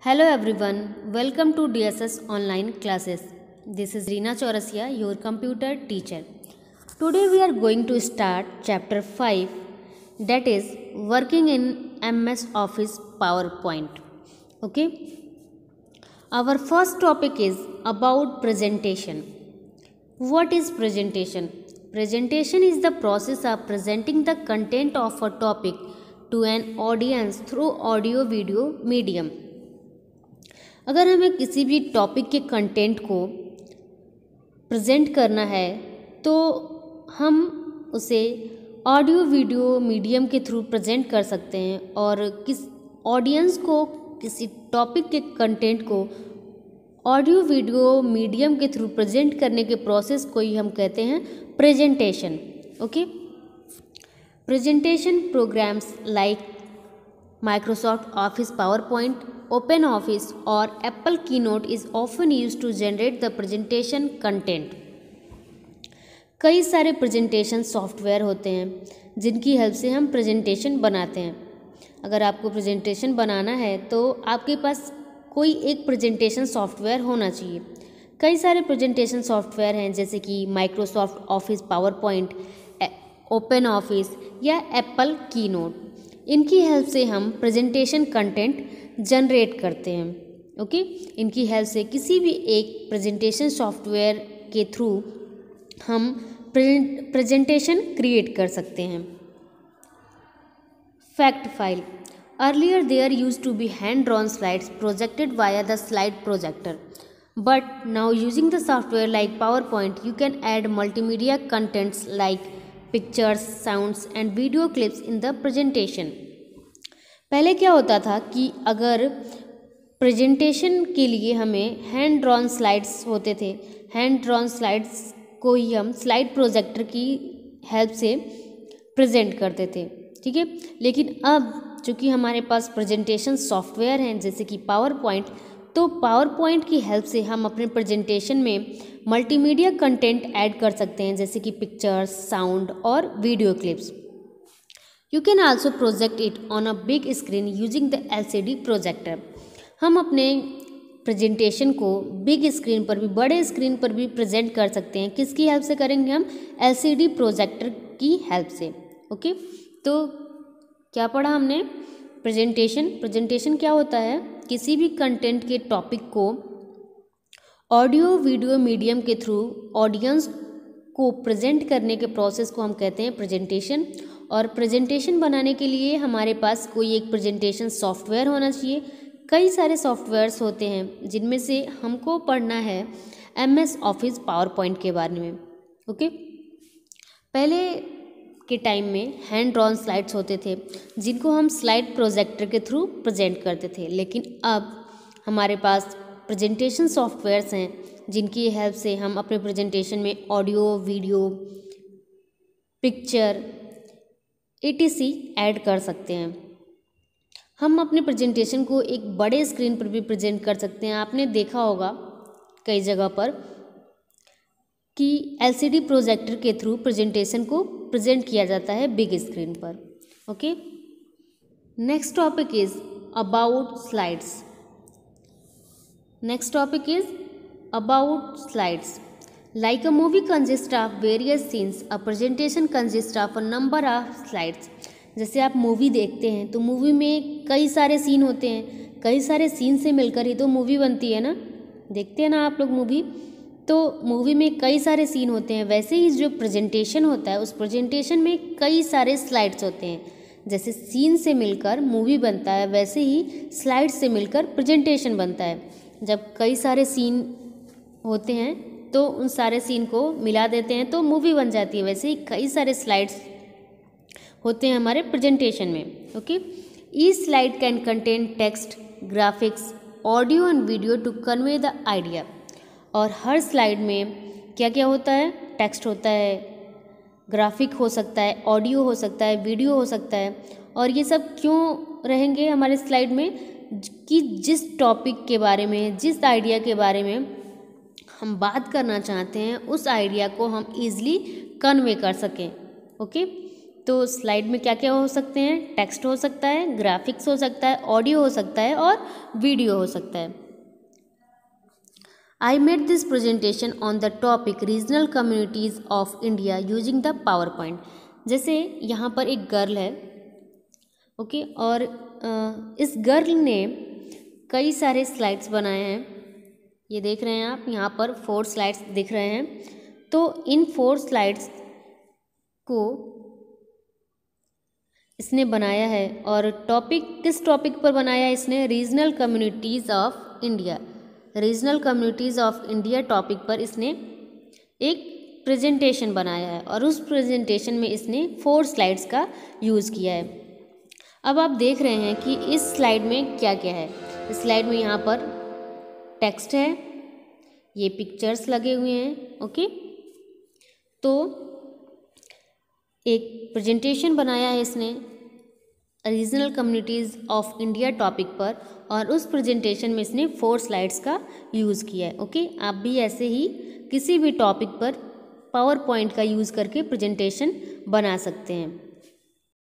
Hello everyone, welcome to DSS online classes. This is Reena Chaurasia, your computer teacher. Today we are going to start chapter 5, that is working in MS Office PowerPoint. Okay? Our first topic is about presentation. What is presentation? Presentation is the process of presenting the content of a topic to an audience through audio video medium. अगर हमें किसी भी topic के content को present करना है तो हम उसे ऑडियो वीडियो मीडियम के थ्रू प्रेजेंट कर सकते हैं और किस ऑडियंस को किसी टॉपिक के कंटेंट को ऑडियो वीडियो मीडियम के थ्रू प्रेजेंट करने के प्रोसेस को ही हम कहते हैं presentation. Okay. Presentation programs like Microsoft Office PowerPoint, OpenOffice or Apple Keynote is often used to generate the presentation content. कई सारे प्रेजेंटेशन सॉफ्टवेयर होते हैं जिनकी हेल्प से हम प्रेजेंटेशन बनाते हैं. अगर आपको प्रेजेंटेशन बनाना है तो आपके पास कोई एक प्रेजेंटेशन सॉफ्टवेयर होना चाहिए. कई सारे प्रेजेंटेशन सॉफ्टवेयर हैं जैसे कि Microsoft Office PowerPoint, OpenOffice या Apple Keynote. इनकी हेल्प से हम प्रेजेंटेशन कंटेंट जनरेट करते हैं. ओके. इनकी हेल्प से किसी भी एक प्रेजेंटेशन सॉफ्टवेयर के थ्रू हम प्रेजेंटेशन क्रिएट कर सकते हैं. Fact file. Earlier there used to be hand drawn slides projected via the slide projector, but now using the software like PowerPoint you can add multimedia contents like pictures, sounds and video clips in the presentation. पहले क्या होता था कि अगर presentation के लिए हमें hand drawn slides होते थे, हैंड ड्रॉन स्लाइड्स को ही हम स्लाइड प्रोजेक्टर की हेल्प से प्रेजेंट करते थे. ठीक है. लेकिन अब चूँकि हमारे पास प्रेजेंटेशन सॉफ्टवेयर हैं जैसे कि PowerPoint, तो PowerPoint की हेल्प से हम अपने प्रेजेंटेशन में मल्टीमीडिया कंटेंट ऐड कर सकते हैं जैसे कि पिक्चर्स, साउंड और video clips. You can also project it on a big screen using the LCD projector. हम अपने प्रेजेंटेशन को बिग स्क्रीन पर भी, बड़े स्क्रीन पर भी प्रेजेंट कर सकते हैं. किसकी हेल्प से करेंगे हम? LCD प्रोजेक्टर की हेल्प से. ओके. तो क्या पढ़ा हमने? प्रेजेंटेशन क्या होता है? किसी भी कंटेंट के टॉपिक को ऑडियो वीडियो मीडियम के थ्रू ऑडियंस को प्रेजेंट करने के प्रोसेस को हम कहते हैं प्रेजेंटेशन. और प्रेजेंटेशन बनाने के लिए हमारे पास कोई एक प्रेजेंटेशन सॉफ्टवेयर होना चाहिए. कई सारे सॉफ्टवेयर्स होते हैं जिनमें से हमको पढ़ना है MS ऑफिस PowerPoint के बारे में. ओके. पहले के टाइम में हैंड ड्रॉन स्लाइड्स होते थे जिनको हम स्लाइड प्रोजेक्टर के थ्रू प्रेजेंट करते थे. लेकिन अब हमारे पास प्रेजेंटेशन सॉफ्टवेयर्स हैं जिनकी हेल्प से हम अपने प्रेजेंटेशन में audio, video, picture etc add कर सकते हैं. हम अपने प्रेजेंटेशन को एक बड़े स्क्रीन पर भी प्रेजेंट कर सकते हैं. आपने देखा होगा कई जगह पर कि LCD प्रोजेक्टर के थ्रू प्रेजेंटेशन को प्रेजेंट किया जाता है बिग स्क्रीन पर. Okay. Next topic is about slides. Next topic is about slides. Like a movie consists of various scenes, a presentation consists of a number of slides. जैसे आप movie देखते हैं तो मूवी में कई सारे सीन होते हैं. कई सारे सीन से मिलकर ही तो मूवी बनती है ना. देखते हैं ना आप लोग मूवी, तो मूवी में कई सारे सीन होते हैं. वैसे ही जो प्रेजेंटेशन होता है उस प्रेजेंटेशन में कई सारे स्लाइड्स होते हैं. जैसे सीन से मिलकर मूवी बनता है वैसे ही स्लाइड से मिलकर प्रेजेंटेशन बनता है. जब कई सारे सीन होते हैं तो उन सारे सीन को मिला देते हैं तो मूवी बन जाती है. वैसे ही कई सारे स्लाइड्स होते हैं हमारे प्रेजेंटेशन में. Okay. Each slide can contain text, graphics, audio and video to convey the idea. और हर स्लाइड में क्या क्या होता है? टेक्स्ट होता है, ग्राफिक हो सकता है, ऑडियो हो सकता है, वीडियो हो सकता है. और ये सब क्यों रहेंगे हमारे स्लाइड में? कि जिस टॉपिक के बारे में, जिस आइडिया के बारे में हम बात करना चाहते हैं उस आइडिया को हम ईज़िली कन्वे कर सकें. ओके. तो स्लाइड में क्या क्या हो सकते हैं, टेक्स्ट हो सकता है, ग्राफिक्स हो सकता है, ऑडियो हो सकता है और वीडियो हो सकता है। I made this presentation on the topic regional communities of India using the PowerPoint। जैसे यहाँ पर एक गर्ल है, ओके, और इस गर्ल ने कई सारे स्लाइड्स बनाए हैं। ये देख रहे हैं आप, यहाँ पर 4 स्लाइड्स दिख रहे हैं। तो इन 4 स्लाइड्स को इसने बनाया है, और किस टॉपिक पर बनाया है इसने, regional communities of India. Regional communities of India topic पर इसने एक प्रेजेंटेशन बनाया है, और उस प्रेजेंटेशन में इसने 4 स्लाइड्स का यूज़ किया है। अब आप देख रहे हैं कि इस स्लाइड में क्या क्या है। इस स्लाइड में यहाँ पर टेक्स्ट है, ये पिक्चर्स लगे हुए हैं, ओके। तो एक प्रेजेंटेशन बनाया है इसने regional communities of India topic पर, और उस प्रेजेंटेशन में इसने 4 स्लाइड्स का यूज़ किया है, ओके। आप भी ऐसे ही किसी भी टॉपिक पर पावर पॉइंट का यूज़ करके प्रेजेंटेशन बना सकते हैं।